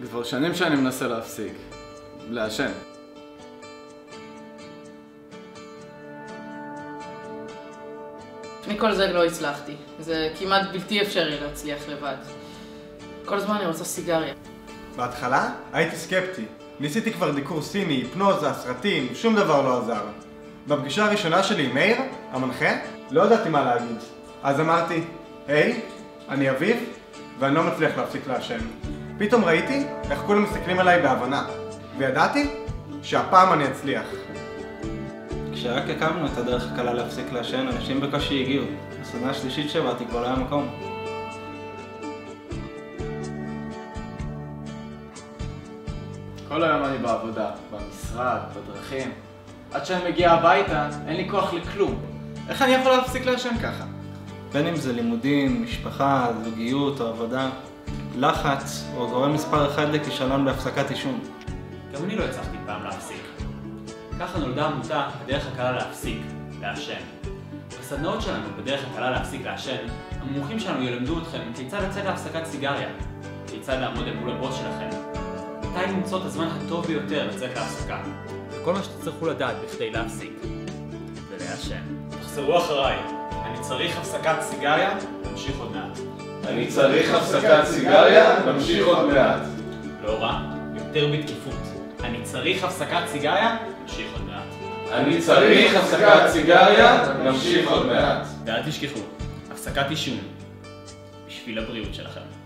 כבר שנים שאני מנסה להפסיק. לעשן. מכל זה לא הצלחתי. זה כמעט בלתי אפשרי להצליח לבד. כל הזמן אני רוצה סיגריה. בהתחלה הייתי סקפטי. ניסיתי כבר דיקור סיני, היפנוזה, סרטים, שום דבר לא עזר. בפגישה הראשונה שלי עם מאיר, המנחה, לא ידעתי מה להגיד. אז אמרתי, היי, אני אביב, ואני לא מצליח להפסיק לעשן. פתאום ראיתי איך כולם מסתכלים עליי בהבנה, וידעתי שהפעם אני אצליח. כשרק הקמנו את הדרך הקלה להפסיק לעשן, אנשים בקושי הגיעו. בסדנה השלישית שבאתי כבר לא היה מקום. כל היום אני בעבודה, במשרד, בדרכים. עד שאני מגיע הביתה, אין לי כוח לכלום. איך אני יכול להפסיק לעשן ככה? בין אם זה לימודים, משפחה, זוגיות או עבודה, לחץ או גורם מספר אחד לכישלון בהפסקת עישון. גם אני לא הצלחתי פעם להפסיק. ככה נולדה עמותה בדרך הקלה להפסיק, לעשן. בסדנאות שלנו בדרך הקלה להפסיק לעשן, המומחים שלנו ילמדו אתכם כיצד לצאת להפסקת סיגריה, כיצד לעמוד אל מול הבוס שלכם, מתי למצוא את הזמן הטוב ביותר לצאת להפסקה. וכל מה שתצטרכו לדעת בכדי להפסיק ולעשן. תחזרו אחריי, אני צריך הפסקת סיגריה, נמשיך עוד מעט. אני צריך הפסקת סיגריה, נמשיך עוד מעט. לא רע, יותר בתקיפות. אני צריך הפסקת סיגריה, נמשיך עוד מעט. אני צריך הפסקת סיגריה, נמשיך עוד מעט. ואל תשכחו, הפסקת עישון, בשביל הבריאות שלכם.